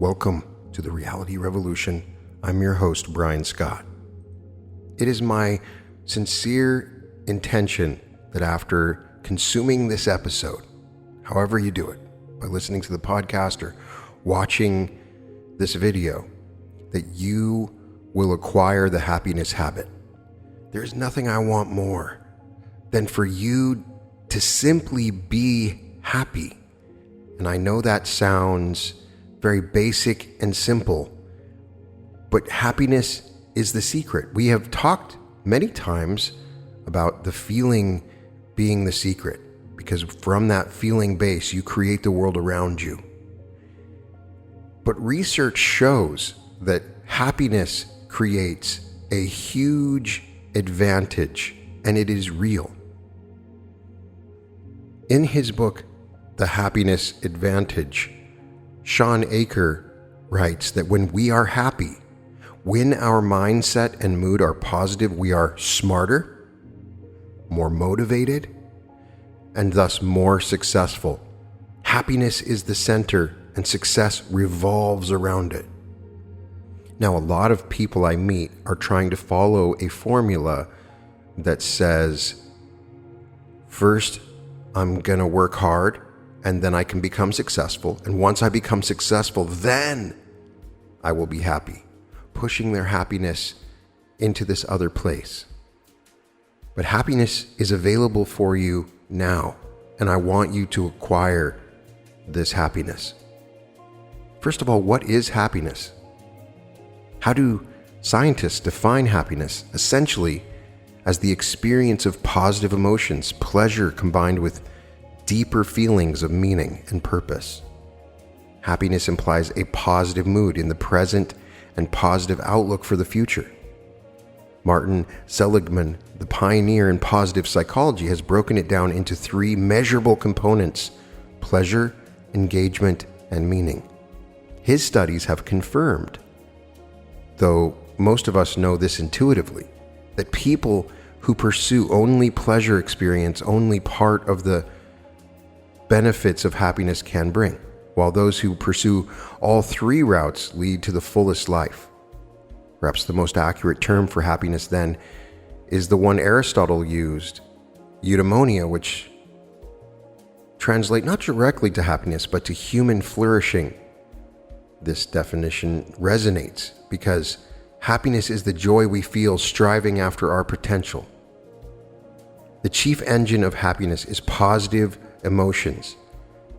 Welcome to the Reality Revolution. I'm your host, Brian Scott. It is my sincere intention that after consuming this episode, however you do it, by listening to the podcast or watching this video, that you will acquire the happiness habit. There's nothing I want more than for you to simply be happy. And I know that sounds very basic and simple, but happiness is the secret. We have talked many times about the feeling being the secret, because from that feeling base, you create the world around you. But research shows that happiness creates a huge advantage, and it is real. In his book, The Happiness Advantage, Sean Aker writes that when we are happy, when our mindset and mood are positive, we are smarter, more motivated, and thus more successful. Happiness is the center, and success revolves around it. Now, a lot of people I meet are trying to follow a formula that says, first, I'm going to work hard, and then I can become successful. And once I become successful, then I will be happy, pushing their happiness into this other place. But happiness is available for you now, and I want you to acquire this happiness. First of all, what is happiness? How do scientists define happiness? Essentially, as the experience of positive emotions, pleasure combined with deeper feelings of meaning and purpose. Happiness implies a positive mood in the present and positive outlook for the future. Martin Seligman, the pioneer in positive psychology, has broken it down into 3 measurable components: pleasure, engagement, and meaning. His studies have confirmed, though most of us know this intuitively, that people who pursue only pleasure experience only part of the benefits of happiness can bring, while those who pursue all 3 routes lead to the fullest life. Perhaps the most accurate term for happiness then is the one Aristotle used, eudaimonia, which translate not directly to happiness, but to human flourishing. This definition resonates because happiness is the joy we feel striving after our potential. The chief engine of happiness is positive emotions,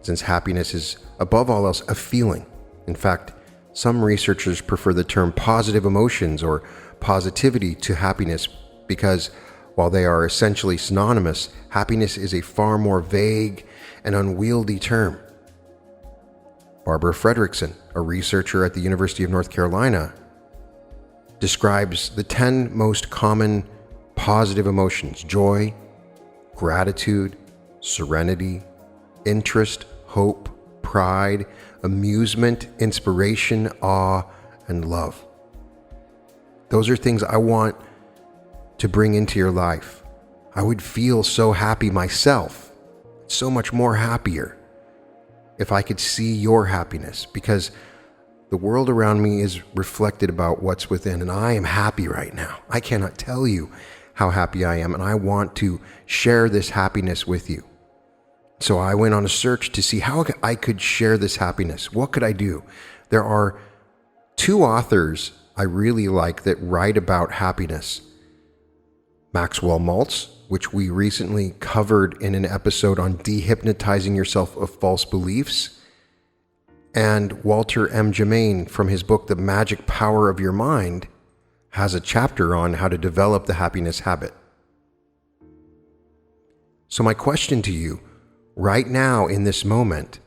since happiness is, above all else, a feeling. In fact, some researchers prefer the term positive emotions or positivity to happiness because, while they are essentially synonymous, happiness is a far more vague and unwieldy term. Barbara Fredrickson, a researcher at the University of North Carolina, describes the 10 most common positive emotions: joy, gratitude, serenity, interest, hope, pride, amusement, inspiration, awe, and love. Those are things I want to bring into your life. I would feel so happy myself, so much more happier, if I could see your happiness, because the world around me is reflected about what's within, and I am happy right now. I cannot tell you how happy I am, and I want to share this happiness with you. So I went on a search to see how I could share this happiness. What could I do? There are 2 authors I really like that write about happiness. Maxwell Maltz, which we recently covered in an episode on dehypnotizing yourself of false beliefs, and Walter M. Germain, from his book, The Magic Power of Your Mind, has a chapter on how to develop the happiness habit. So my question to you, right now in this moment,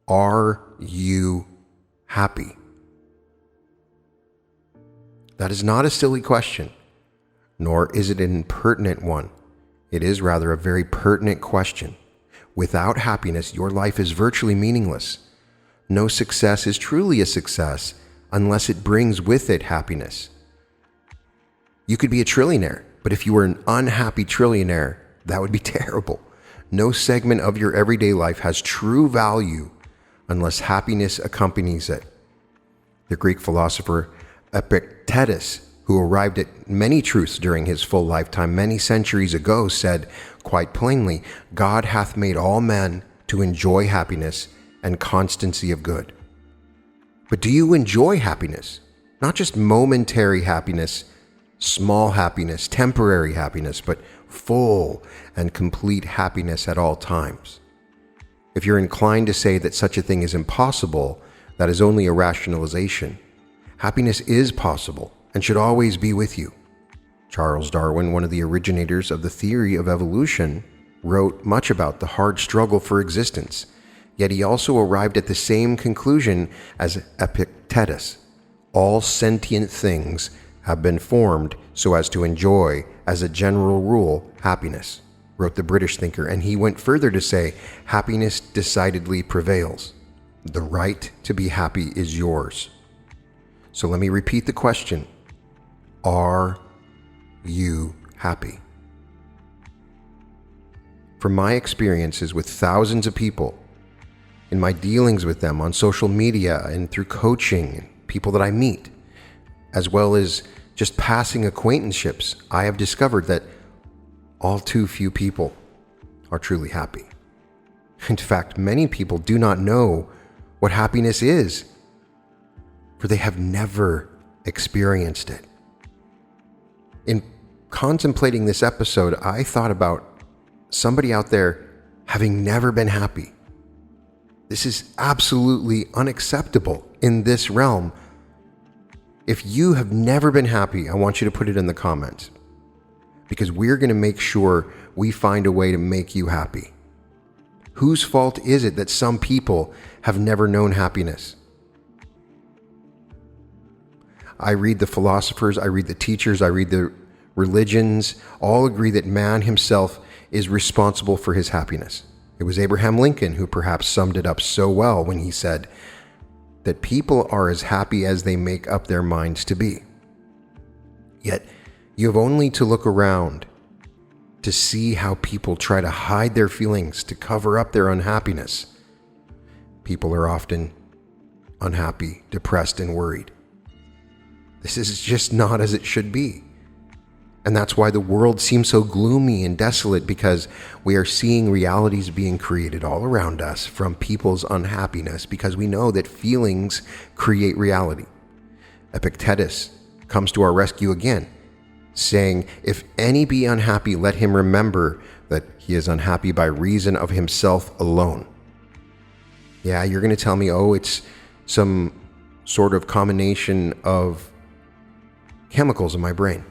are you happy? That is not a silly question, nor is it an impertinent one. It is rather a very pertinent question. Without happiness, your life is virtually meaningless. No success is truly a success unless it brings with it happiness. You could be a trillionaire, but if you were an unhappy trillionaire, that would be terrible. No segment of your everyday life has true value unless happiness accompanies it. The Greek philosopher Epictetus, who arrived at many truths during his full lifetime many centuries ago, said quite plainly, God hath made all men to enjoy happiness and constancy of good. But do you enjoy happiness? Not just momentary happiness, small happiness, temporary happiness, but full and complete happiness at all times. If you're inclined to say that such a thing is impossible, that is only a rationalization. Happiness is possible and should always be with you. Charles Darwin, one of the originators of the theory of evolution, wrote much about the hard struggle for existence, yet he also arrived at the same conclusion as Epictetus. All sentient things have been formed so as to enjoy, as a general rule, happiness, wrote the British thinker, and he went further to say, happiness decidedly prevails. The right to be happy is yours. So let me repeat the question. Are you happy? From my experiences with thousands of people, in my dealings with them on social media and through coaching, and people that I meet, as well as just passing acquaintanceships, I have discovered that all too few people are truly happy. In fact, many people do not know what happiness is, for they have never experienced it. In contemplating this episode, I thought about somebody out there having never been happy. This is absolutely unacceptable in this realm. If you have never been happy, I want you to put it in the comments, because we're going to make sure we find a way to make you happy. Whose fault is it that some people have never known happiness? I read the philosophers, I read the teachers, I read the religions, all agree that man himself is responsible for his happiness. It was Abraham Lincoln who perhaps summed it up so well when he said that people are as happy as they make up their minds to be. Yet, you have only to look around to see how people try to hide their feelings to cover up their unhappiness. People are often unhappy, depressed, and worried. This is just not as it should be. And that's why the world seems so gloomy and desolate, because we are seeing realities being created all around us from people's unhappiness, because we know that feelings create reality. Epictetus comes to our rescue again, saying, if any be unhappy, let him remember that he is unhappy by reason of himself alone. Yeah, you're going to tell me, oh, it's some sort of combination of chemicals in my brain.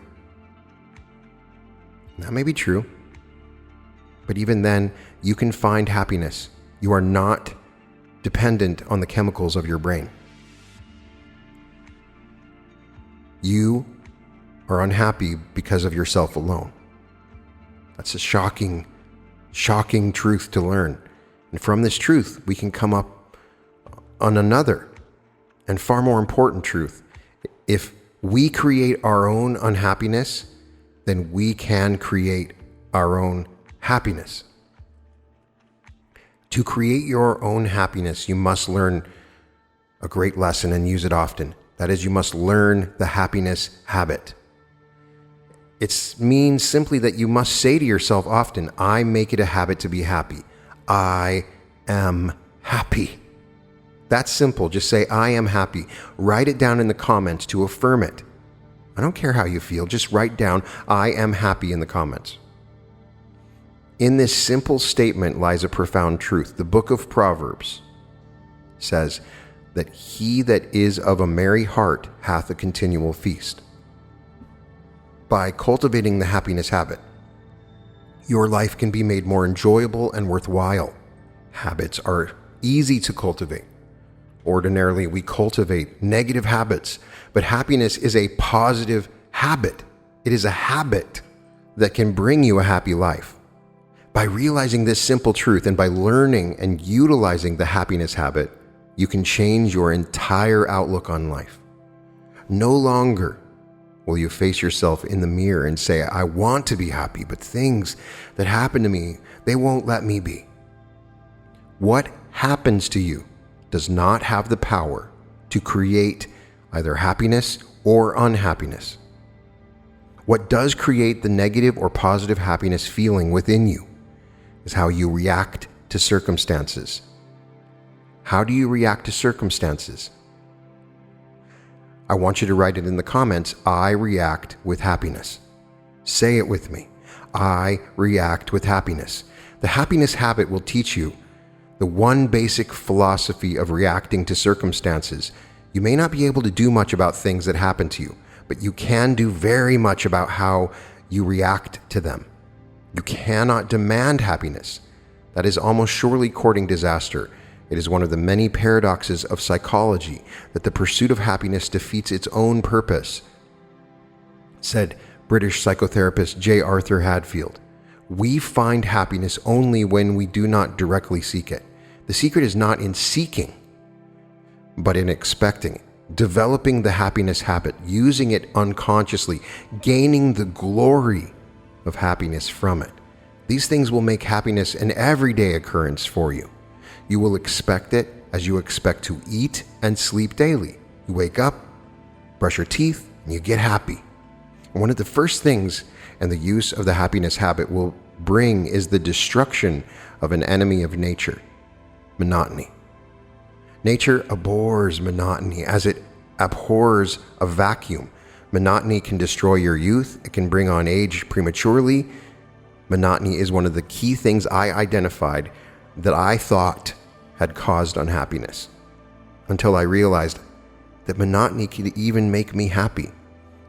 That may be true, but even then, you can find happiness. You are not dependent on the chemicals of your brain. You are unhappy because of yourself alone. That's a shocking truth to learn. And from this truth, we can come up on another and far more important truth. If we create our own unhappiness, then we can create our own happiness. To create your own happiness, you must learn a great lesson and use it often. That is, you must learn the happiness habit. It means simply that you must say to yourself often, I make it a habit to be happy. I am happy. That's simple. Just say, I am happy. Write it down in the comments to affirm it. I don't care how you feel. Just write down, I am happy in the comments. In this simple statement lies a profound truth. The book of Proverbs says that he that is of a merry heart hath a continual feast. By cultivating the happiness habit, your life can be made more enjoyable and worthwhile. Habits are easy to cultivate. Ordinarily, we cultivate negative habits, but happiness is a positive habit. It is a habit that can bring you a happy life. By realizing this simple truth and by learning and utilizing the happiness habit, you can change your entire outlook on life. No longer will you face yourself in the mirror and say, I want to be happy, but things that happen to me, they won't let me be. What happens to you does not have the power to create either happiness or unhappiness. What does create the negative or positive happiness feeling within you is how you react to circumstances. How do you react to circumstances? I want you to write it in the comments. I react with happiness. Say it with me. I react with happiness. The happiness habit will teach you the one basic philosophy of reacting to circumstances. You may not be able to do much about things that happen to you, but you can do very much about how you react to them. You cannot demand happiness. That is almost surely courting disaster. It is one of the many paradoxes of psychology that the pursuit of happiness defeats its own purpose, said British psychotherapist J. Arthur Hadfield. We find happiness only when we do not directly seek it. The secret is not in seeking, but in expecting it, developing the happiness habit, using it unconsciously, gaining the glory of happiness from it. These things will make happiness an everyday occurrence for you. You will expect it as you expect to eat and sleep daily. You wake up, brush your teeth, and you get happy. And one of the first things and the use of the happiness habit will bring is the destruction of an enemy of nature, monotony. Nature abhors monotony as it abhors a vacuum. Monotony can destroy your youth. It can bring on age prematurely. Monotony is one of the key things I identified that I thought had caused unhappiness, until I realized that monotony could even make me happy.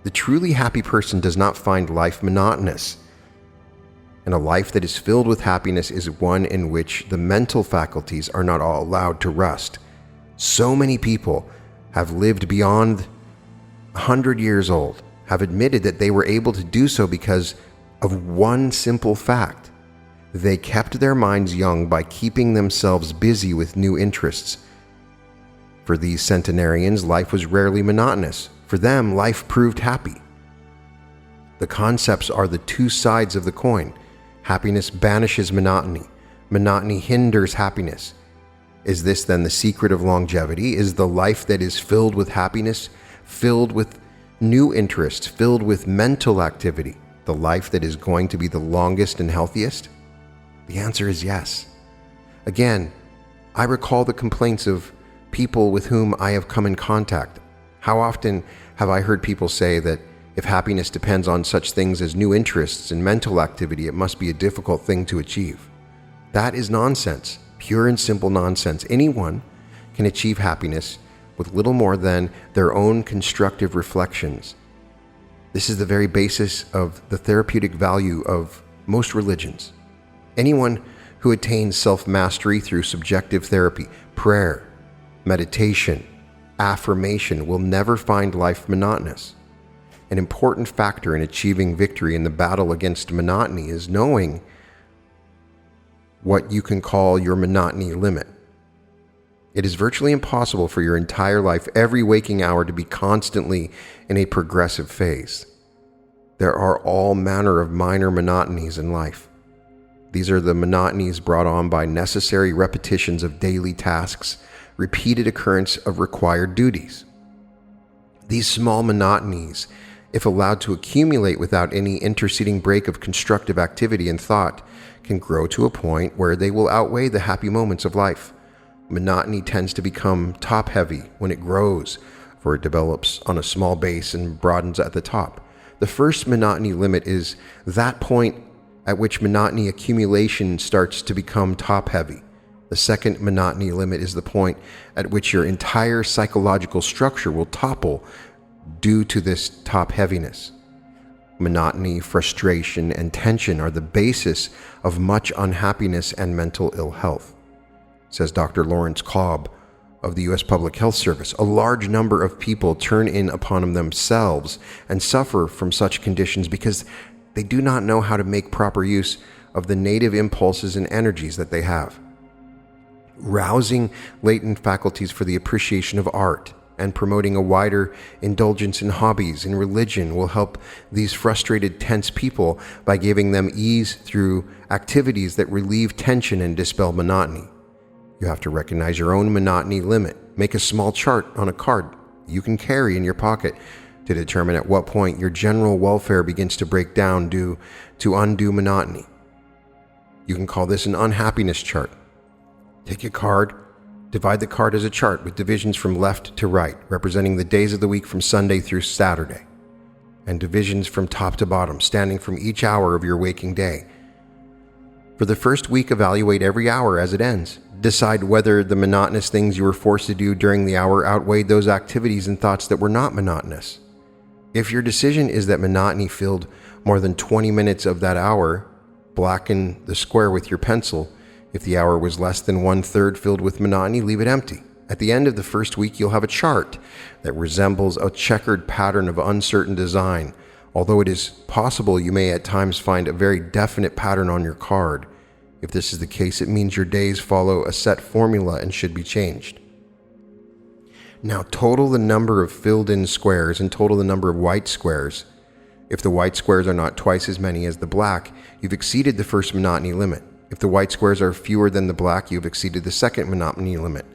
The truly happy person does not find life monotonous. And a life that is filled with happiness is one in which the mental faculties are not all allowed to rest. So many people have lived beyond 100 years old, have admitted that they were able to do so because of one simple fact. They kept their minds young by keeping themselves busy with new interests. For these centenarians, life was rarely monotonous. For them, life proved happy. The concepts are the two sides of the coin. Happiness banishes monotony. Monotony hinders happiness. Is this then the secret of longevity? Is the life that is filled with happiness, filled with new interests, filled with mental activity, the life that is going to be the longest and healthiest? The answer is yes. Again, I recall the complaints of people with whom I have come in contact. How often have I heard people say that if happiness depends on such things as new interests and mental activity, it must be a difficult thing to achieve? That is nonsense, pure and simple nonsense. Anyone can achieve happiness with little more than their own constructive reflections. This is the very basis of the therapeutic value of most religions. Anyone who attains self-mastery through subjective therapy, prayer, meditation, affirmation will never find life monotonous. An important factor in achieving victory in the battle against monotony is knowing what you can call your monotony limit. It is virtually impossible for your entire life, every waking hour, to be constantly in a progressive phase. There are all manner of minor monotonies in life. These are the monotonies brought on by necessary repetitions of daily tasks, repeated occurrence of required duties. These small monotonies, if allowed to accumulate without any interceding break of constructive activity and thought, can grow to a point where they will outweigh the happy moments of life. Monotony tends to become top-heavy when it grows, for it develops on a small base and broadens at the top. The first monotony limit is that point at which monotony accumulation starts to become top-heavy. The second monotony limit is the point at which your entire psychological structure will topple due to this top-heaviness. Monotony, frustration, and tension are the basis of much unhappiness and mental ill health, says Dr. Lawrence Cobb of the U.S. Public Health Service. A large number of people turn in upon themselves and suffer from such conditions because they do not know how to make proper use of the native impulses and energies that they have. Rousing latent faculties for the appreciation of art and promoting a wider indulgence in hobbies and religion will help these frustrated, tense people by giving them ease through activities that relieve tension and dispel monotony. You have to recognize your own monotony limit. Make a small chart on a card you can carry in your pocket to determine at what point your general welfare begins to break down due to undue monotony. You can call this an unhappiness chart. Take a card, divide the card as a chart with divisions from left to right, representing the days of the week from Sunday through Saturday, and divisions from top to bottom, standing from each hour of your waking day. For the first week, evaluate every hour as it ends. Decide whether the monotonous things you were forced to do during the hour outweighed those activities and thoughts that were not monotonous. If your decision is that monotony filled more than 20 minutes of that hour, blacken the square with your pencil. If the hour was less than 1/3 filled with monotony, leave it empty. At the end of the first week, you'll have a chart that resembles a checkered pattern of uncertain design. Although it is possible you may at times find a very definite pattern on your card. If this is the case, it means your days follow a set formula and should be changed. Now total the number of filled-in squares and total the number of white squares. If the white squares are not twice as many as the black, you've exceeded the first monotony limit. If the white squares are fewer than the black, you've exceeded the second monotony limit.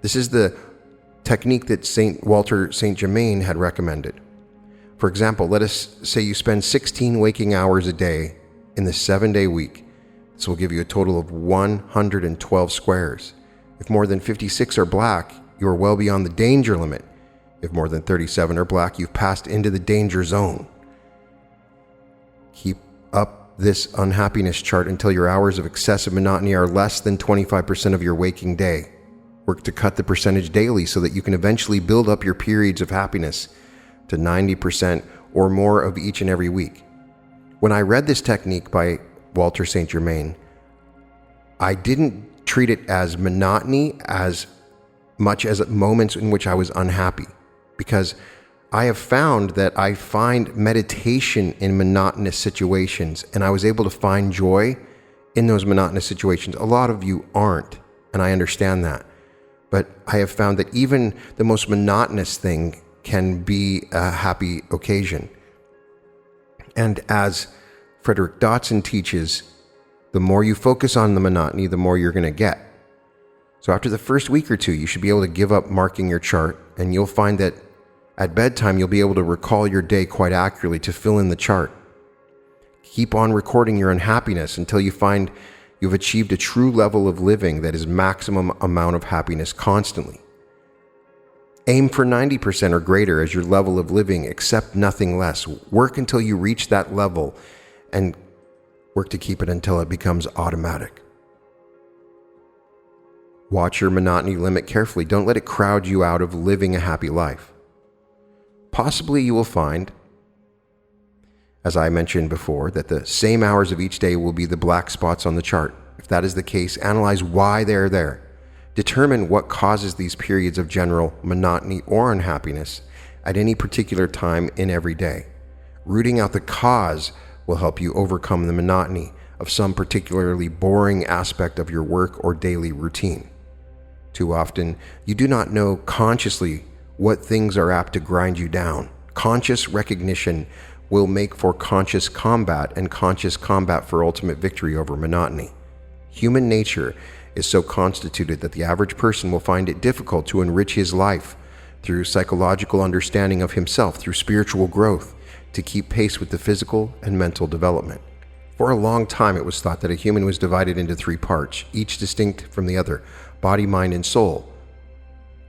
This is the technique that Walter St. Germain had recommended. For example, let us say you spend 16 waking hours a day in the 7-day week. This will give you a total of 112 squares. If more than 56 are black, you are well beyond the danger limit. If more than 37 are black, you've passed into the danger zone. Keep up this unhappiness chart until your hours of excessive monotony are less than 25% of your waking day. Work to cut the percentage daily so that you can eventually build up your periods of happiness to 90% or more of each and every week. When I read this technique by Walter St. Germain, I didn't treat it as monotony as much as moments in which I was unhappy, because I have found that I find meditation in monotonous situations, and I was able to find joy in those monotonous situations. A lot of you aren't, and I understand that. But I have found that even the most monotonous thing can be a happy occasion. And as Frederick Dotson teaches, the more you focus on the monotony, the more you're going to get. So after the first week or two, you should be able to give up marking your chart, and you'll find that at bedtime, you'll be able to recall your day quite accurately to fill in the chart. Keep on recording your unhappiness until you find you've achieved a true level of living that is maximum amount of happiness constantly. Aim for 90% or greater as your level of living, accept nothing less. Work until you reach that level and work to keep it until it becomes automatic. Watch your monotony limit carefully. Don't let it crowd you out of living a happy life. Possibly you will find, as I mentioned before, that the same hours of each day will be the black spots on the chart. If that is the case, analyze why they're there. Determine what causes these periods of general monotony or unhappiness at any particular time in every day. Rooting out the cause will help you overcome the monotony of some particularly boring aspect of your work or daily routine. Too often, you do not know consciously what things are apt to grind you down. Conscious recognition will make for conscious combat, and conscious combat for ultimate victory over monotony. Human nature is so constituted that the average person will find it difficult to enrich his life through psychological understanding of himself, through spiritual growth, to keep pace with the physical and mental development. For a long time, it was thought that a human was divided into 3 parts, each distinct from the other: body, mind, and soul.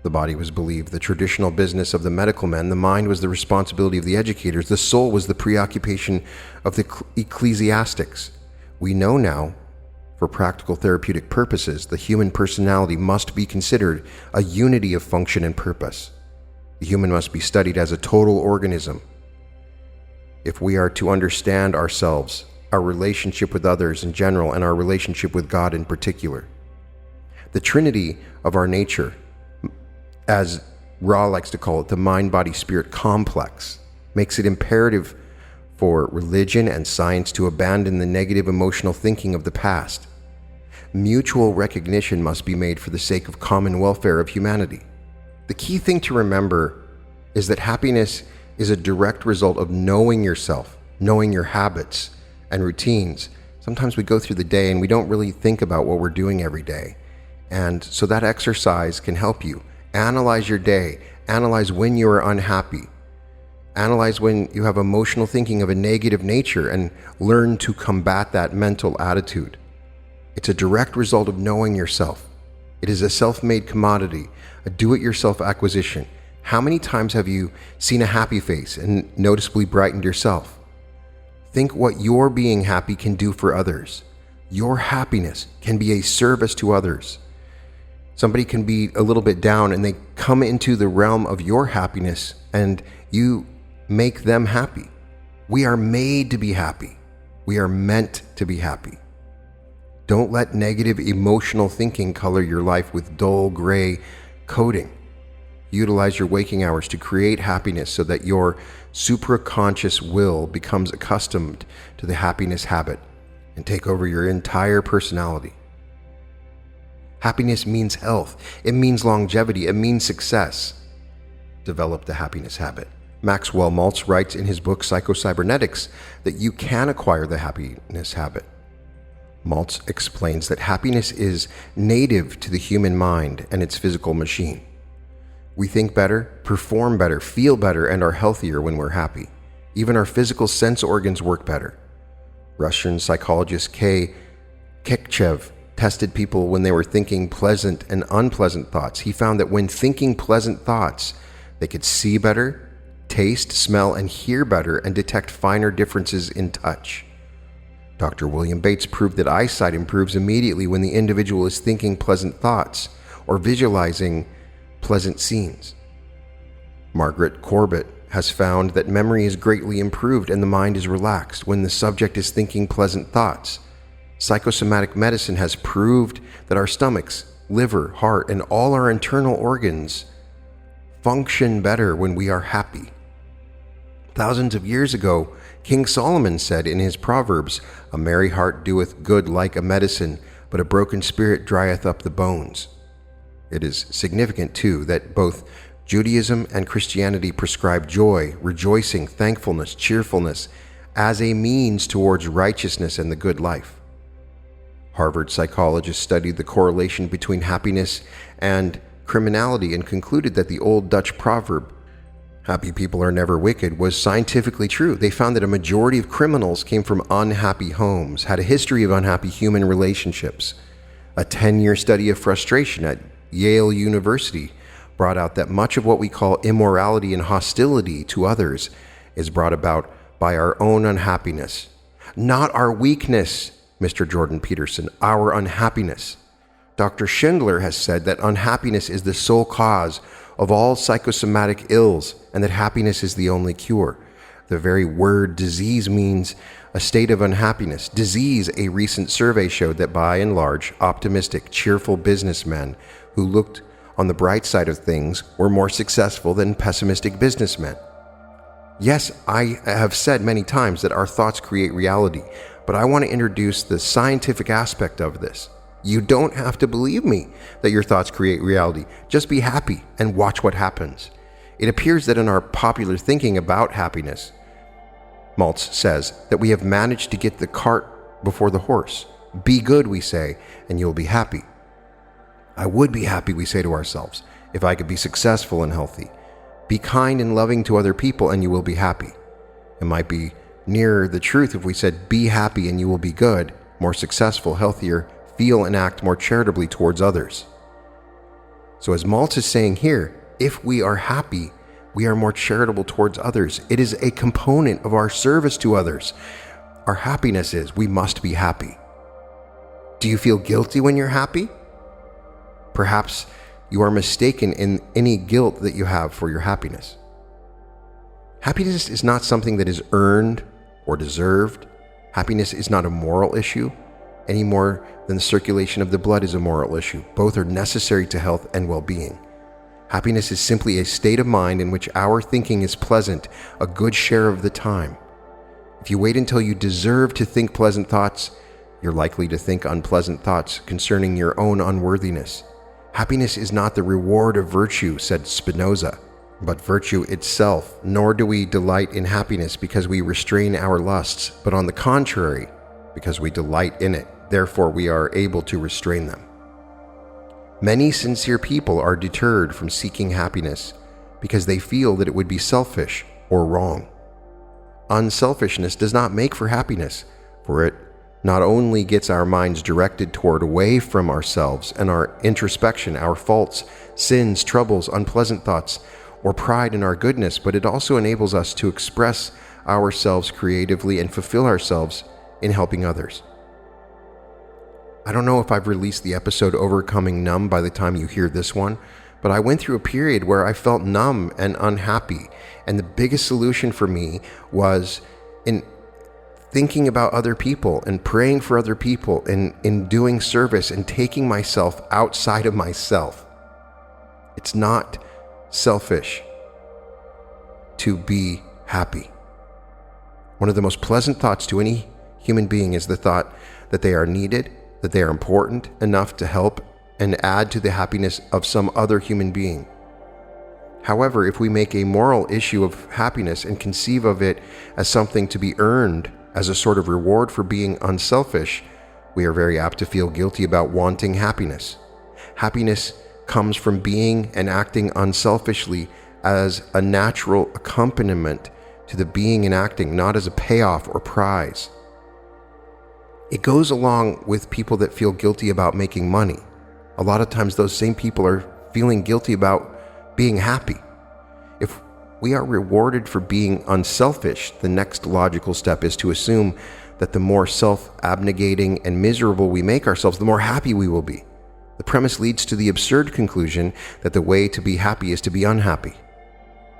The body was believed the traditional business of the medical men, the mind was the responsibility of the educators, the soul was the preoccupation of the ecclesiastics. We know now, for practical therapeutic purposes, the human personality must be considered a unity of function and purpose. The human must be studied as a total organism. If we are to understand ourselves, our relationship with others in general, and our relationship with God in particular. The trinity of our nature, as Ra likes to call it, the mind-body-spirit complex, makes it imperative for religion and science to abandon the negative emotional thinking of the past. Mutual recognition must be made for the sake of common welfare of humanity. The key thing to remember is that happiness is a direct result of knowing yourself, knowing your habits and routines. Sometimes we go through the day and we don't really think about what we're doing every day. And so that exercise can help you. Analyze your day. Analyze when you are unhappy. Analyze when you have emotional thinking of a negative nature and learn to combat that mental attitude. It's a direct result of knowing yourself. It is a self-made commodity, a do-it-yourself acquisition. How many times have you seen a happy face and noticeably brightened yourself? Think what your being happy can do for others. Your happiness can be a service to others. Somebody can be a little bit down and they come into the realm of your happiness and you make them happy. We are made to be happy. We are meant to be happy. Don't let negative emotional thinking color your life with dull gray coding. Utilize your waking hours to create happiness so that your supraconscious will becomes accustomed to the happiness habit and take over your entire personality. Happiness means health. It means longevity. It means success. Develop the happiness habit. Maxwell Maltz writes in his book Psycho-Cybernetics that you can acquire the happiness habit. Maltz explains that happiness is native to the human mind and its physical machine. We think better, perform better, feel better, and are healthier when we're happy. Even our physical sense organs work better. Russian psychologist K. Kekchev tested people when they were thinking pleasant and unpleasant thoughts. He found that when thinking pleasant thoughts, they could see better, taste, smell, and hear better, and detect finer differences in touch. Dr. William Bates proved that eyesight improves immediately when the individual is thinking pleasant thoughts or visualizing pleasant scenes. Margaret Corbett has found that memory is greatly improved and the mind is relaxed when the subject is thinking pleasant thoughts. Psychosomatic medicine has proved that our stomachs, liver, heart, and all our internal organs function better when we are happy. Thousands of years ago, King Solomon said in his Proverbs, "A merry heart doeth good like a medicine, but a broken spirit drieth up the bones." It is significant, too, that both Judaism and Christianity prescribe joy, rejoicing, thankfulness, cheerfulness as a means towards righteousness and the good life. Harvard psychologists studied the correlation between happiness and criminality and concluded that the old Dutch proverb, "Happy people are never wicked," was scientifically true. They found that a majority of criminals came from unhappy homes, had a history of unhappy human relationships. A 10-year study of frustration at Yale University brought out that much of what we call immorality and hostility to others is brought about by our own unhappiness. Not our weakness, Mr. Jordan Peterson, our unhappiness. Dr. Schindler has said that unhappiness is the sole cause of all psychosomatic ills and that happiness is the only cure. The very word disease means a state of unhappiness. Disease, a recent survey showed that by and large, optimistic, cheerful businessmen who looked on the bright side of things were more successful than pessimistic businessmen. Yes, I have said many times that our thoughts create reality, but I want to introduce the scientific aspect of this. You don't have to believe me that your thoughts create reality. Just be happy and watch what happens. It appears that in our popular thinking about happiness, Maltz says that we have managed to get the cart before the horse. Be good, we say, and you'll be happy. I would be happy, we say to ourselves, if I could be successful and healthy. Be kind and loving to other people and you will be happy. It might be nearer the truth if we said, be happy and you will be good, more successful, healthier, feel and act more charitably towards others. So as Maltz is saying here, if we are happy, we are more charitable towards others. It is a component of our service to others. Our happiness is we must be happy. Do you feel guilty when you're happy? Perhaps you are mistaken in any guilt that you have for your happiness. Happiness is not something that is earned or deserved. Happiness is not a moral issue any more than the circulation of the blood is a moral issue. Both are necessary to health and well-being. Happiness is simply a state of mind in which our thinking is pleasant a good share of the time. If you wait until you deserve to think pleasant thoughts, you're likely to think unpleasant thoughts concerning your own unworthiness. Happiness is not the reward of virtue, said Spinoza, but virtue itself, nor do we delight in happiness because we restrain our lusts, but on the contrary, because we delight in it. Therefore, we are able to restrain them. Many sincere people are deterred from seeking happiness because they feel that it would be selfish or wrong. Unselfishness does not make for happiness, for it not only gets our minds directed toward away from ourselves and our introspection, our faults, sins, troubles, unpleasant thoughts, or pride in our goodness, but it also enables us to express ourselves creatively and fulfill ourselves in helping others. I don't know if I've released the episode Overcoming Numb by the time you hear this one, but I went through a period where I felt numb and unhappy, and the biggest solution for me was in thinking about other people and praying for other people and in doing service and taking myself outside of myself. It's not selfish to be happy. One of the most pleasant thoughts to any human being is the thought that they are needed, that they are important enough to help and add to the happiness of some other human being. However, if we make a moral issue of happiness and conceive of it as something to be earned as a sort of reward for being unselfish, we are very apt to feel guilty about wanting happiness. Happiness comes from being and acting unselfishly as a natural accompaniment to the being and acting, not as a payoff or prize. It goes along with people that feel guilty about making money. A lot of times those same people are feeling guilty about being happy. If we are rewarded for being unselfish, the next logical step is to assume that the more self-abnegating and miserable we make ourselves, the more happy we will be. The premise leads to the absurd conclusion that the way to be happy is to be unhappy.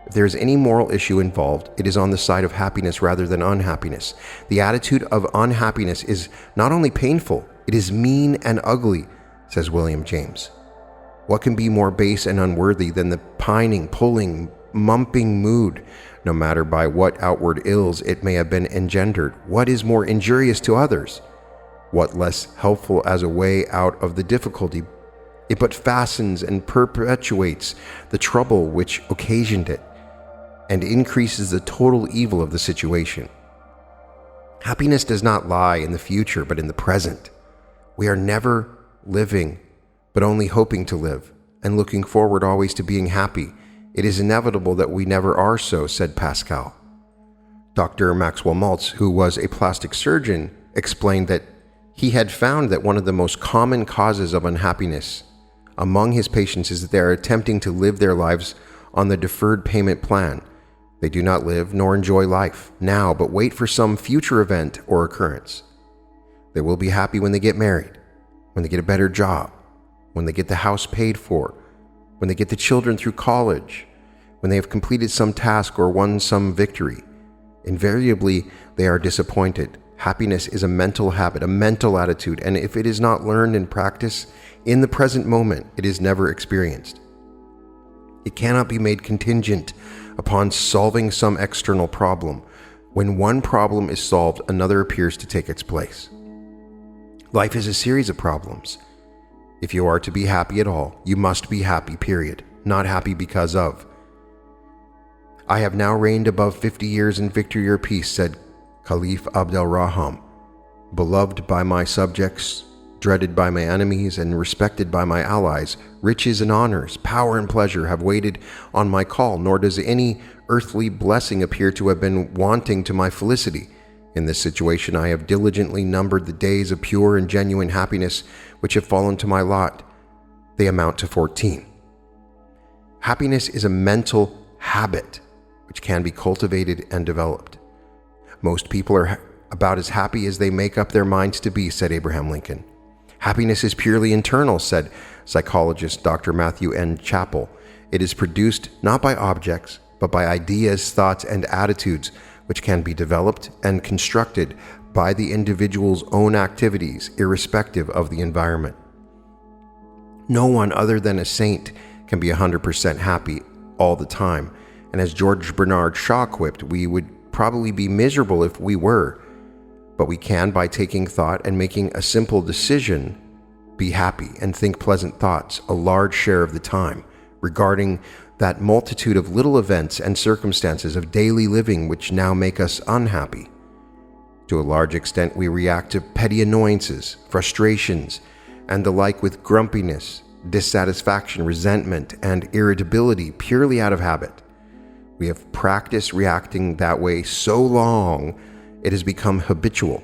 If there is any moral issue involved, it is on the side of happiness rather than unhappiness. The attitude of unhappiness is not only painful, it is mean and ugly, says William James. What can be more base and unworthy than the pining, pulling, mumping mood, no matter by what outward ills it may have been engendered? What is more injurious to others? What less helpful as a way out of the difficulty? It but fastens and perpetuates the trouble which occasioned it, and increases the total evil of the situation. Happiness does not lie in the future, but in the present. We are never living, but only hoping to live, and looking forward always to being happy. It is inevitable that we never are so, said Pascal. Dr. Maxwell Maltz, who was a plastic surgeon, explained that he had found that one of the most common causes of unhappiness among his patients is that they are attempting to live their lives on the deferred payment plan. They do not live nor enjoy life now, but wait for some future event or occurrence. They will be happy when they get married, when they get a better job, when they get the house paid for, when they get the children through college, when they have completed some task or won some victory. Invariably, they are disappointed. Happiness is a mental habit, a mental attitude, and if it is not learned and practiced in the present moment, it is never experienced. It cannot be made contingent upon solving some external problem. When one problem is solved, another appears to take its place. Life is a series of problems. If you are to be happy at all, you must be happy, period. Not happy because of. I have now reigned above 50 years in victory or peace, said Caliph Abdel-Rahman, beloved by my subjects, dreaded by my enemies, and respected by my allies. Riches and honors, power and pleasure have waited on my call, nor does any earthly blessing appear to have been wanting to my felicity. In this situation, I have diligently numbered the days of pure and genuine happiness which have fallen to my lot. They amount to 14. Happiness is a mental habit which can be cultivated and developed. Most people are about as happy as they make up their minds to be, said Abraham Lincoln. Happiness is purely internal, said psychologist Dr. Matthew N. Chappell. It is produced not by objects, but by ideas, thoughts, and attitudes, which can be developed and constructed by the individual's own activities, irrespective of the environment. No one other than a saint can be 100% happy all the time, and as George Bernard Shaw quipped, we would probably be miserable if we were, but we can, by taking thought and making a simple decision, be happy and think pleasant thoughts a large share of the time regarding that multitude of little events and circumstances of daily living which now make us unhappy. To a large extent, we react to petty annoyances, frustrations, and the like with grumpiness, dissatisfaction, resentment, and irritability purely out of habit. We have practiced reacting that way so long, it has become habitual.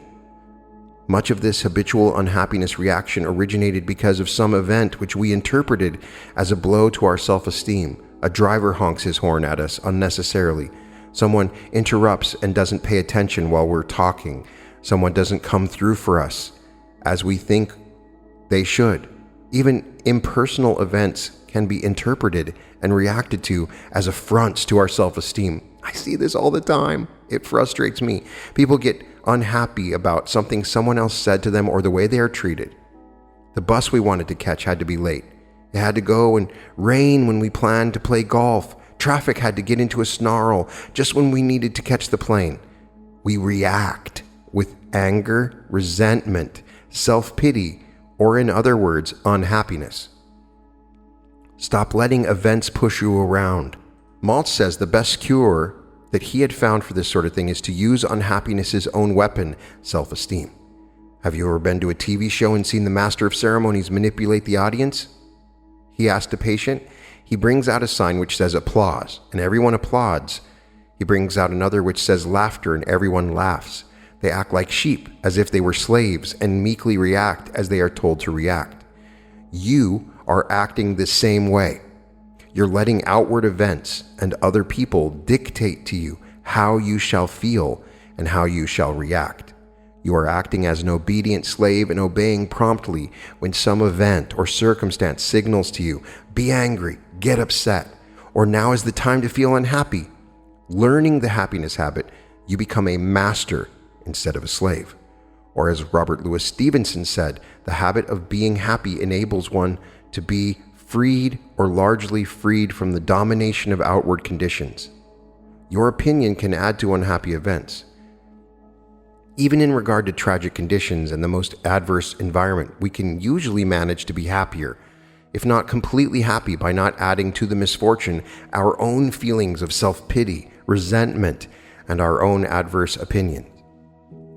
Much of this habitual unhappiness reaction originated because of some event which we interpreted as a blow to our self-esteem. A driver honks his horn at us unnecessarily. Someone interrupts and doesn't pay attention while we're talking. Someone doesn't come through for us as we think they should. Even impersonal events can be interpreted and reacted to as affronts to our self-esteem. I see this all the time. It frustrates me. People get unhappy about something someone else said to them or the way they are treated. The bus we wanted to catch had to be late. It had to go and rain when we planned to play golf. Traffic had to get into a snarl just when we needed to catch the plane. We react with anger, resentment, self-pity, or in other words, unhappiness. Stop letting events push you around. Maltz says the best cure that he had found for this sort of thing is to use unhappiness's own weapon, self-esteem. Have you ever been to a TV show and seen the master of ceremonies manipulate the audience? He asked a patient. He brings out a sign which says applause, and everyone applauds. He brings out another which says laughter, and everyone laughs. They act like sheep, as if they were slaves, and meekly react as they are told to react. You are acting the same way. You're letting outward events and other people dictate to you how you shall feel and how you shall react. You are acting as an obedient slave and obeying promptly when some event or circumstance signals to you, be angry, get upset, or now is the time to feel unhappy. Learning the happiness habit, you become a master instead of a slave. Or as Robert Louis Stevenson said, the habit of being happy enables one to be freed or largely freed from the domination of outward conditions. Your opinion can add to unhappy events. Even in regard to tragic conditions and the most adverse environment, we can usually manage to be happier, if not completely happy, by not adding to the misfortune our own feelings of self-pity, resentment, and our own adverse opinions.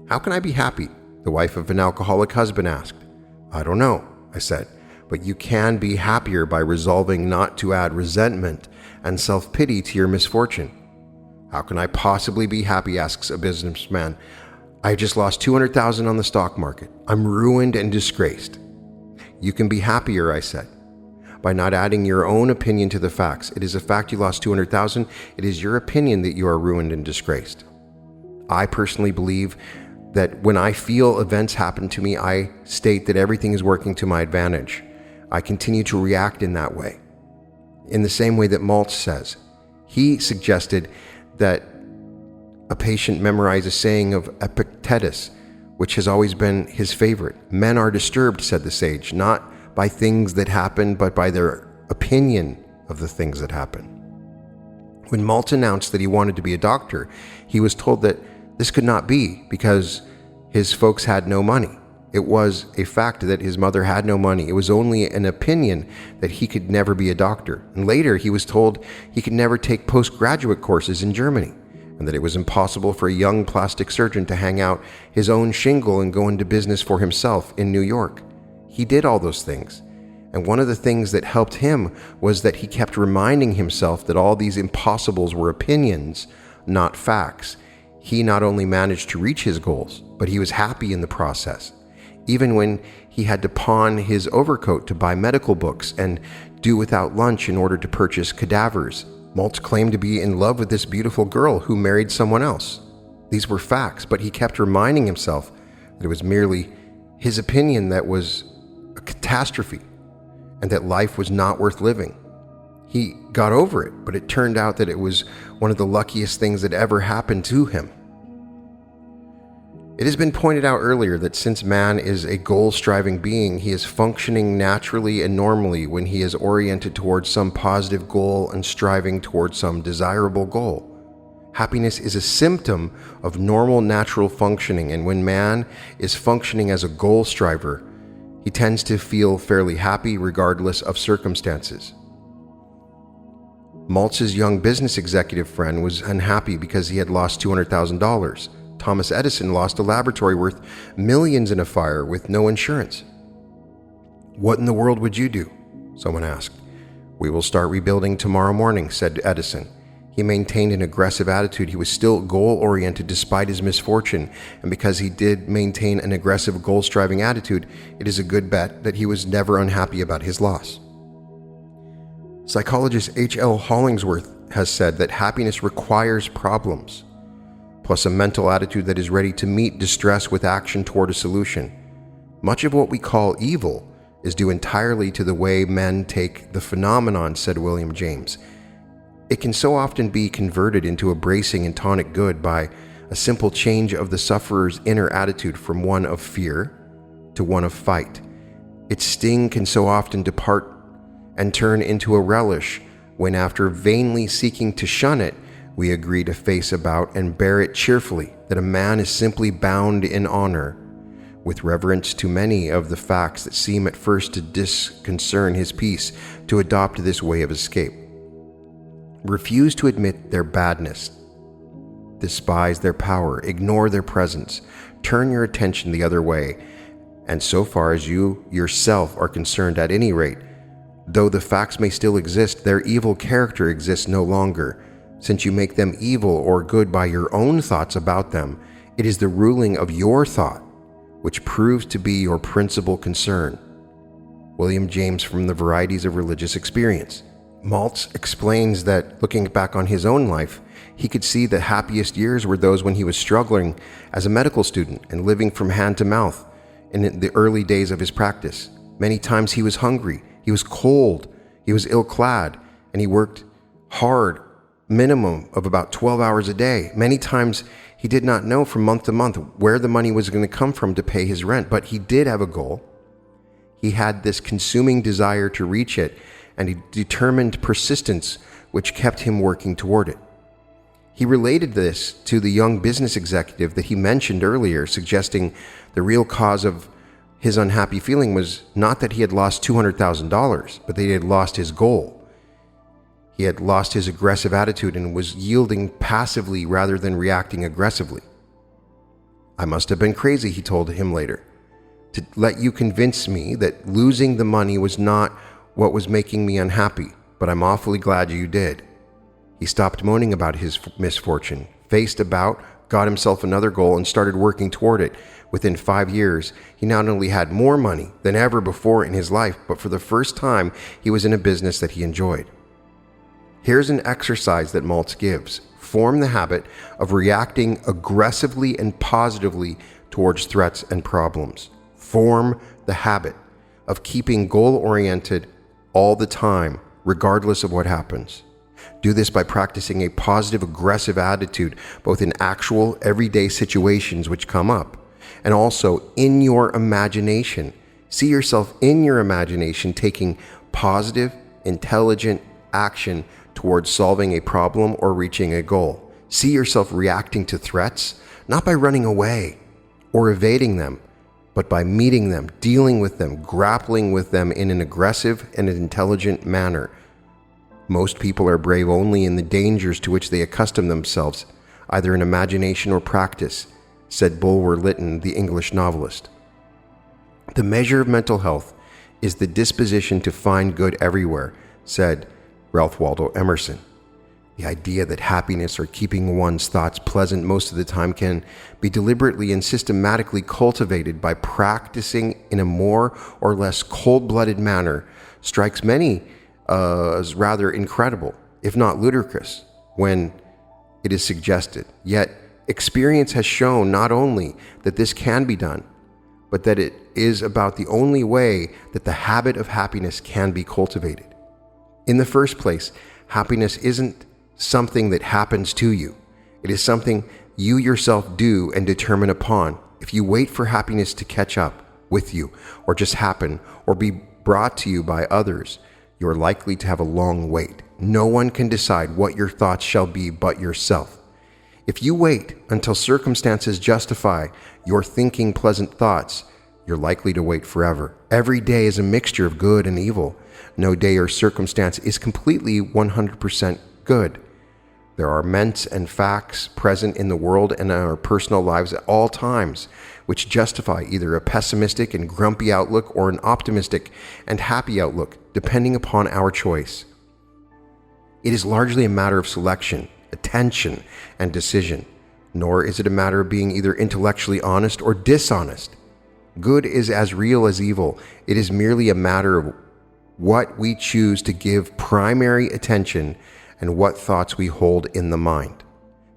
How can I be happy? The wife of an alcoholic husband asked. I don't know, I said, but you can be happier by resolving not to add resentment and self-pity to your misfortune. How can I possibly be happy? Asks a businessman. I just lost $200,000 on the stock market. I'm ruined and disgraced. You can be happier, I said, by not adding your own opinion to the facts. It is a fact you lost $200,000. It is your opinion that you are ruined and disgraced. I personally believe that when I feel events happen to me, I state that everything is working to my advantage. I continue to react in that way. In the same way that Maltz says. He suggested that a patient memorize a saying of Epictetus, which has always been his favorite. Men are disturbed, said the sage, not by things that happen, but by their opinion of the things that happen. When Maltz announced that he wanted to be a doctor, he was told that this could not be because his folks had no money. It was a fact that his mother had no money. It was only an opinion that he could never be a doctor. And later he was told he could never take postgraduate courses in Germany, and that it was impossible for a young plastic surgeon to hang out his own shingle and go into business for himself in New York. He did all those things. And one of the things that helped him was that he kept reminding himself that all these impossibles were opinions, not facts. He not only managed to reach his goals, but he was happy in the process. Even when he had to pawn his overcoat to buy medical books and do without lunch in order to purchase cadavers, Maltz claimed to be in love with this beautiful girl who married someone else. These were facts, but he kept reminding himself that it was merely his opinion that was a catastrophe and that life was not worth living. He got over it, but it turned out that it was one of the luckiest things that ever happened to him. It has been pointed out earlier that since man is a goal-striving being, he is functioning naturally and normally when he is oriented towards some positive goal and striving towards some desirable goal. Happiness is a symptom of normal natural functioning, and when man is functioning as a goal striver, he tends to feel fairly happy regardless of circumstances. Maltz's young business executive friend was unhappy because he had lost $200,000. Thomas Edison lost a laboratory worth millions in a fire with no insurance. What in the world would you do? Someone asked. "We will start rebuilding tomorrow morning," said Edison. He maintained an aggressive attitude. He was still goal-oriented despite his misfortune, and because he did maintain an aggressive goal-striving attitude, it is a good bet that he was never unhappy about his loss. Psychologist H.L. Hollingsworth has said that happiness requires problems, plus a mental attitude that is ready to meet distress with action toward a solution. Much of what we call evil is due entirely to the way men take the phenomenon, said William James. It can so often be converted into a bracing and tonic good by a simple change of the sufferer's inner attitude from one of fear to one of fight. Its sting can so often depart and turn into a relish when, after vainly seeking to shun it, we agree to face about and bear it cheerfully, that a man is simply bound in honor, with reverence to many of the facts that seem at first to disconcern his peace, to adopt this way of escape. Refuse to admit their badness, despise their power, ignore their presence, turn your attention the other way, and so far as you yourself are concerned, at any rate, though the facts may still exist, their evil character exists no longer. Since you make them evil or good by your own thoughts about them, it is the ruling of your thought which proves to be your principal concern. William James from the Varieties of Religious Experience. Maltz explains that, looking back on his own life, he could see the happiest years were those when he was struggling as a medical student and living from hand to mouth in the early days of his practice. Many times he was hungry, he was cold, he was ill-clad, and he worked hard, minimum of about 12 hours a day. Many times he did not know from month to month where the money was going to come from to pay his rent, but he did have a goal. He had this consuming desire to reach it, and a determined persistence which kept him working toward it. He related this to the young business executive that he mentioned earlier, suggesting the real cause of his unhappy feeling was not that he had lost $200,000, but that he had lost his goal. He had lost his aggressive attitude and was yielding passively rather than reacting aggressively. "I must have been crazy," he told him later, "to let you convince me that losing the money was not what was making me unhappy, but I'm awfully glad you did." He stopped moaning about his misfortune, faced about, got himself another goal, and started working toward it. Within 5 years, he not only had more money than ever before in his life, but for the first time, he was in a business that he enjoyed. Here's an exercise that Maltz gives. Form the habit of reacting aggressively and positively towards threats and problems. Form the habit of keeping goal-oriented all the time, regardless of what happens. Do this by practicing a positive, aggressive attitude, both in actual, everyday situations which come up, and also in your imagination. See yourself in your imagination taking positive, intelligent action towards solving a problem or reaching a goal. See yourself reacting to threats, not by running away or evading them, but by meeting them, dealing with them, grappling with them in an aggressive and an intelligent manner. Most people are brave only in the dangers to which they accustom themselves, either in imagination or practice, said Bulwer Lytton, the English novelist. The measure of mental health is the disposition to find good everywhere, said Ralph Waldo Emerson. The idea that happiness or keeping one's thoughts pleasant most of the time can be deliberately and systematically cultivated by practicing in a more or less cold-blooded manner strikes many as rather incredible, if not ludicrous, when it is suggested. Yet, experience has shown not only that this can be done, but that it is about the only way that the habit of happiness can be cultivated. In the first place, happiness isn't something that happens to you. It is something you yourself do and determine upon. If you wait for happiness to catch up with you, or just happen, or be brought to you by others, you are likely to have a long wait. No one can decide what your thoughts shall be but yourself. If you wait until circumstances justify your thinking pleasant thoughts, you're likely to wait forever. Every day is a mixture of good and evil. No day or circumstance is completely 100% good. There are events and facts present in the world and in our personal lives at all times which justify either a pessimistic and grumpy outlook or an optimistic and happy outlook, depending upon our choice. It is largely a matter of selection, attention, and decision, nor is it a matter of being either intellectually honest or dishonest. Good is as real as evil. It is merely a matter of what we choose to give primary attention and what thoughts we hold in the mind.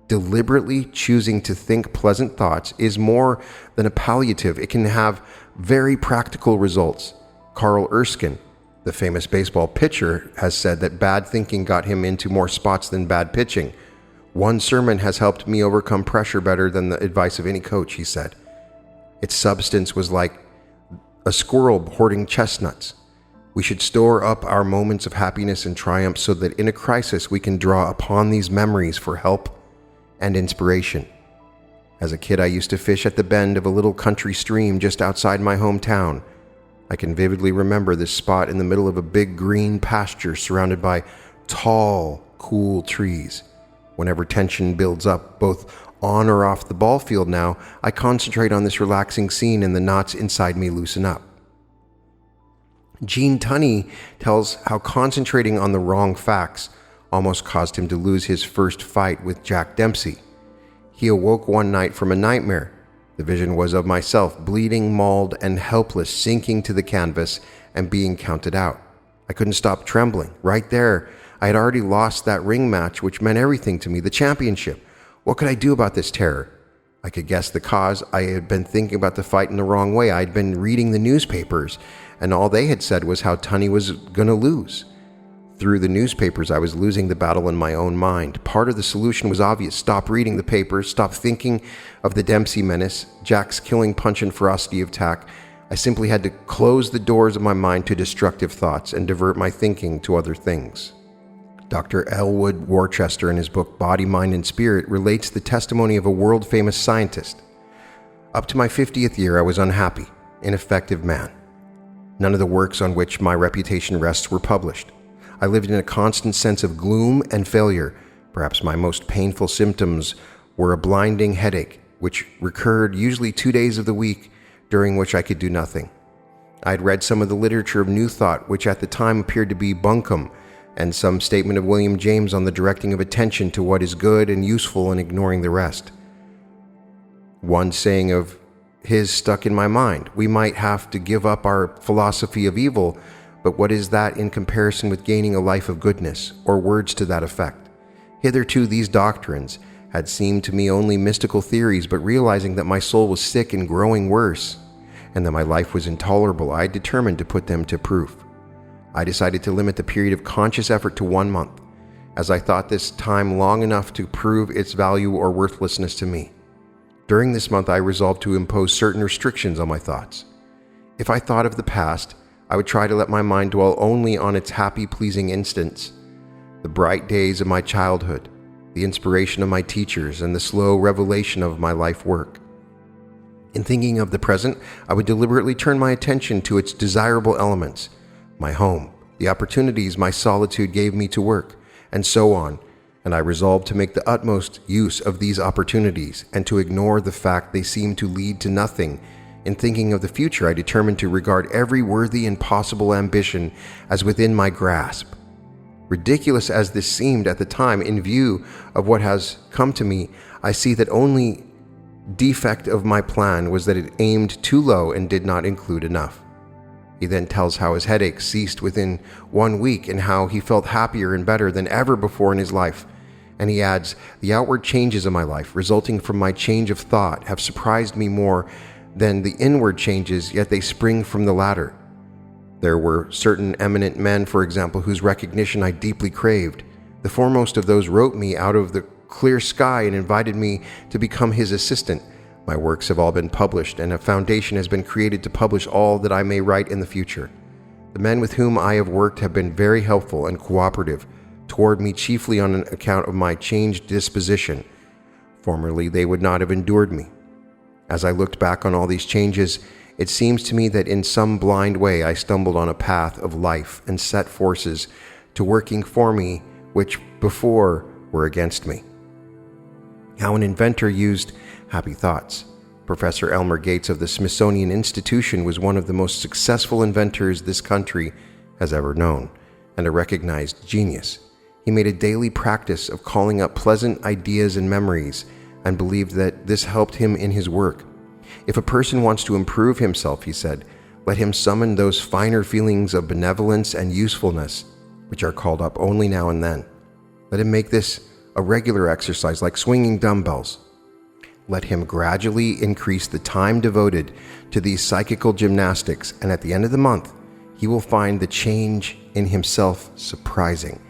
Deliberately choosing to think pleasant thoughts is more than a palliative. It can have very practical results. Carl Erskine, the famous baseball pitcher, has said that bad thinking got him into more spots than bad pitching. One sermon has helped me overcome pressure better than the advice of any coach, he said. Its substance was like a squirrel hoarding chestnuts. We should store up our moments of happiness and triumph so that in a crisis we can draw upon these memories for help and inspiration. As a kid, I used to fish at the bend of a little country stream just outside my hometown. I can vividly remember this spot in the middle of a big green pasture surrounded by tall, cool trees. Whenever tension builds up, both on or off the ball field now, I concentrate on this relaxing scene and the knots inside me loosen up. Gene Tunney tells how concentrating on the wrong facts almost caused him to lose his first fight with Jack Dempsey. He awoke one night from a nightmare. The vision was of myself, bleeding, mauled, and helpless, sinking to the canvas and being counted out. I couldn't stop trembling. Right there, I had already lost that ring match, which meant everything to me, the championship. What could I do about this terror? I could guess the cause. I had been thinking about the fight in the wrong way. I'd been reading the newspapers, and all they had said was how Tunney was going to lose. Through the newspapers, I was losing the battle in my own mind. Part of the solution was obvious. Stop reading the papers. Stop thinking of the Dempsey menace, Jack's killing punch and ferocity of attack. I simply had to close the doors of my mind to destructive thoughts and divert my thinking to other things. Dr. Elwood Worcester, in his book Body, Mind, and Spirit, relates the testimony of a world-famous scientist. Up to my 50th year, I was unhappy, ineffective man. None of the works on which my reputation rests were published. I lived in a constant sense of gloom and failure. Perhaps my most painful symptoms were a blinding headache, which recurred usually 2 days of the week, during which I could do nothing. I had read some of the literature of New Thought, which at the time appeared to be bunkum, and some statement of William James on the directing of attention to what is good and useful and ignoring the rest. One saying of his stuck in my mind: we might have to give up our philosophy of evil, but what is that in comparison with gaining a life of goodness, or words to that effect? Hitherto these doctrines had seemed to me only mystical theories, but realizing that my soul was sick and growing worse, and that my life was intolerable, I determined to put them to proof. I decided to limit the period of conscious effort to 1 month, as I thought this time long enough to prove its value or worthlessness to me. During this month, I resolved to impose certain restrictions on my thoughts. If I thought of the past, I would try to let my mind dwell only on its happy, pleasing instants, the bright days of my childhood, the inspiration of my teachers, and the slow revelation of my life work. In thinking of the present, I would deliberately turn my attention to its desirable elements: my home, the opportunities my solitude gave me to work, and so on, and I resolved to make the utmost use of these opportunities and to ignore the fact they seemed to lead to nothing. In thinking of the future, I determined to regard every worthy and possible ambition as within my grasp. Ridiculous as this seemed at the time, in view of what has come to me, I see that only defect of my plan was that it aimed too low and did not include enough. He then tells how his headache ceased within 1 week and how he felt happier and better than ever before in his life. And he adds, the outward changes of my life, resulting from my change of thought, have surprised me more than the inward changes, yet they spring from the latter. There were certain eminent men, for example, whose recognition I deeply craved. The foremost of those wrote me out of the clear sky and invited me to become his assistant. My works have all been published, and a foundation has been created to publish all that I may write in the future. The men with whom I have worked have been very helpful and cooperative toward me, chiefly on account of my changed disposition. Formerly, they would not have endured me. As I looked back on all these changes, it seems to me that in some blind way I stumbled on a path of life and set forces to working for me which before were against me. How an inventor used happy thoughts. Professor Elmer Gates of the Smithsonian Institution was one of the most successful inventors this country has ever known, and a recognized genius. He made a daily practice of calling up pleasant ideas and memories, and believed that this helped him in his work. If a person wants to improve himself, he said, let him summon those finer feelings of benevolence and usefulness, which are called up only now and then. Let him make this a regular exercise like swinging dumbbells. Let him gradually increase the time devoted to these psychical gymnastics, and at the end of the month, he will find the change in himself surprising.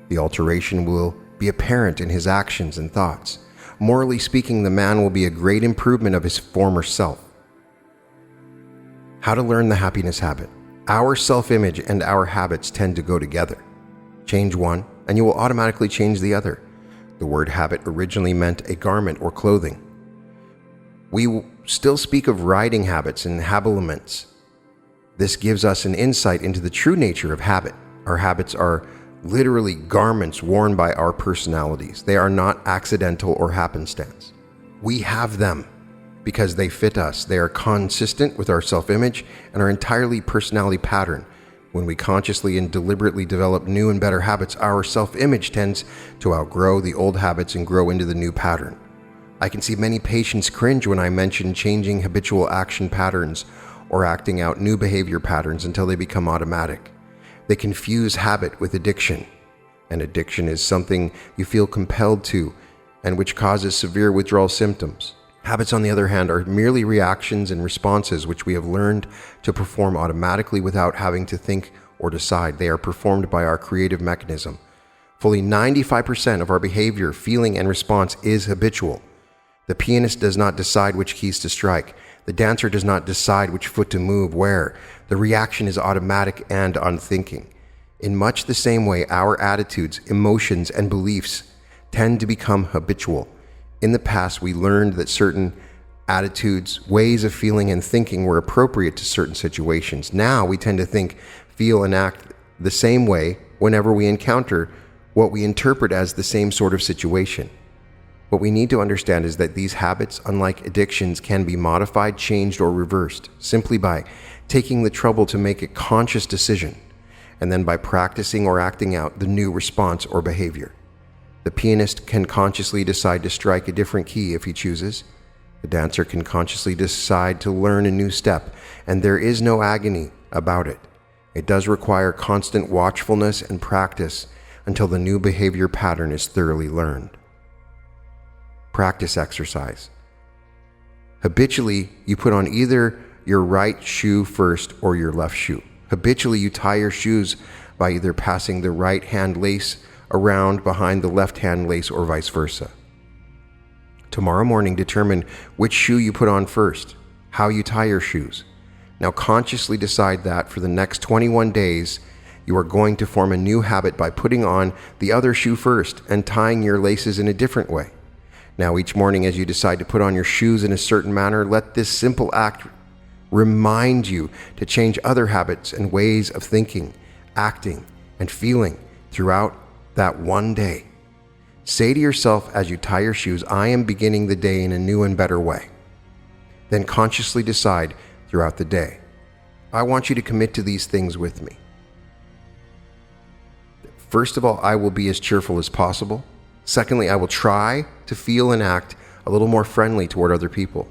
The alteration will be apparent in his actions and thoughts. Morally speaking, the man will be a great improvement of his former self. How to learn the happiness habit. Our self-image and our habits tend to go together. Change one, and you will automatically change the other. The word habit originally meant a garment or clothing. We still speak of riding habits and habiliments. This gives us an insight into the true nature of habit. Our habits are literally garments worn by our personalities. They are not accidental or happenstance. We have them because they fit us. They are consistent with our self-image and are entirely personality pattern. When we consciously and deliberately develop new and better habits, our self-image tends to outgrow the old habits and grow into the new pattern. I can see many patients cringe when I mention changing habitual action patterns or acting out new behavior patterns until they become automatic. They confuse habit with addiction, and addiction is something you feel compelled to and which causes severe withdrawal symptoms. Habits, on the other hand, are merely reactions and responses which we have learned to perform automatically without having to think or decide. They are performed by our creative mechanism. Fully 95% of our behavior, feeling, and response is habitual. The pianist does not decide which keys to strike. The dancer does not decide which foot to move where. The reaction is automatic and unthinking. In much the same way, our attitudes, emotions, and beliefs tend to become habitual. In the past, we learned that certain attitudes, ways of feeling, and thinking were appropriate to certain situations. Now we tend to think, feel, and act the same way whenever we encounter what we interpret as the same sort of situation. What we need to understand is that these habits, unlike addictions, can be modified, changed, or reversed simply by taking the trouble to make a conscious decision, and then by practicing or acting out the new response or behavior. The pianist can consciously decide to strike a different key if he chooses. The dancer can consciously decide to learn a new step, and there is no agony about it. It does require constant watchfulness and practice until the new behavior pattern is thoroughly learned. Practice exercise. Habitually, you put on either your right shoe first or your left shoe. Habitually, you tie your shoes by either passing the right hand lace around behind the left hand lace or vice versa. Tomorrow morning, determine which shoe you put on first, how you tie your shoes. Now consciously decide that for the next 21 days, you are going to form a new habit by putting on the other shoe first and tying your laces in a different way. Now each morning as you decide to put on your shoes in a certain manner, let this simple act remind you to change other habits and ways of thinking, acting, and feeling throughout that one day. Say to yourself as you tie your shoes, I am beginning the day in a new and better way. Then consciously decide throughout the day, I want you to commit to these things with me. First of all, I will be as cheerful as possible. Secondly, I will try to feel and act a little more friendly toward other people.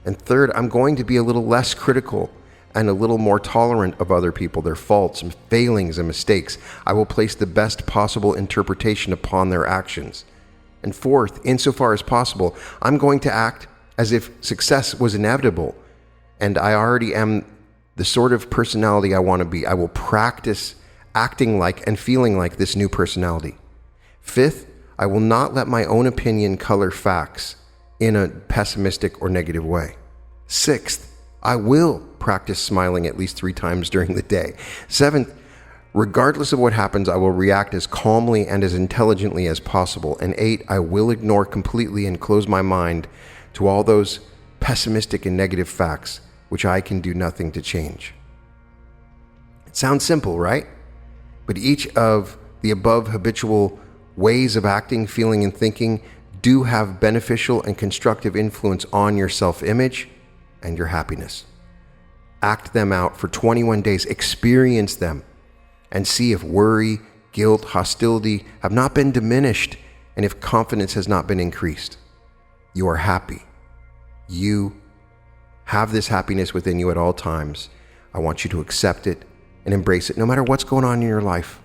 And third, I'm going to be a little less critical and a little more tolerant of other people, their faults and failings and mistakes. I will place the best possible interpretation upon their actions. And fourth, insofar as possible, I'm going to act as if success was inevitable and I already am the sort of personality I want to be. I will practice acting like and feeling like this new personality. Fifth, I will not let my own opinion color facts in a pessimistic or negative way. Sixth, I will practice smiling at least 3 times during the day. Seventh, regardless of what happens, I will react as calmly and as intelligently as possible. And 8, I will ignore completely and close my mind to all those pessimistic and negative facts which I can do nothing to change. It sounds simple, right? But each of the above habitual ways of acting, feeling, and thinking do have beneficial and constructive influence on your self-image and your happiness. Act them out for 21 days, experience them, and see if worry, guilt, hostility have not been diminished and if confidence has not been increased. You are happy. You have this happiness within you at all times. I want you to accept it and embrace it no matter what's going on in your life.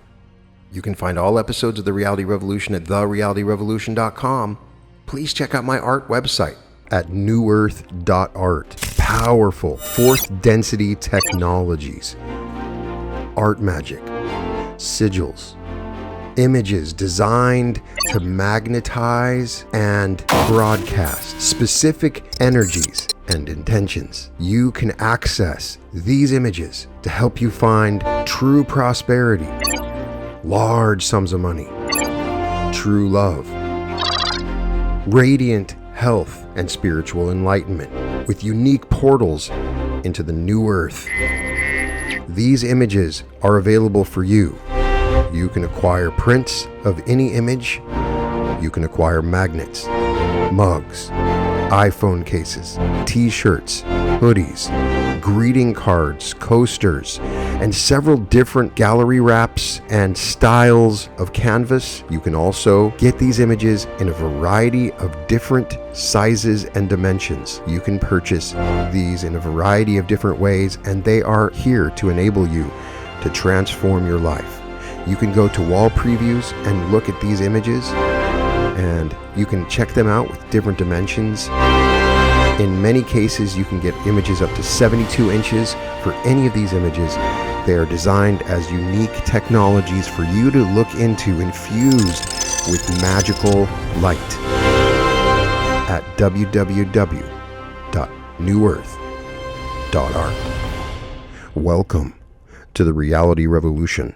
You can find all episodes of The Reality Revolution at therealityrevolution.com. Please check out my art website at newearth.art. Powerful fourth density technologies, art magic, sigils, images designed to magnetize and broadcast specific energies and intentions. You can access these images to help you find true prosperity, large sums of money, true love, radiant health, and spiritual enlightenment with unique portals into the new earth. These images are available for you. You can acquire prints of any image. You can acquire magnets, mugs, iPhone cases, t-shirts, hoodies, greeting cards, coasters, and several different gallery wraps and styles of canvas. You can also get these images in a variety of different sizes and dimensions. You can purchase these in a variety of different ways, and they are here to enable you to transform your life. You can go to wall previews and look at these images, and you can check them out with different dimensions. In many cases, you can get images up to 72 inches for any of these images. They are designed as unique technologies for you to look into, infused with magical light at www.newearth.art. Welcome to the Reality Revolution.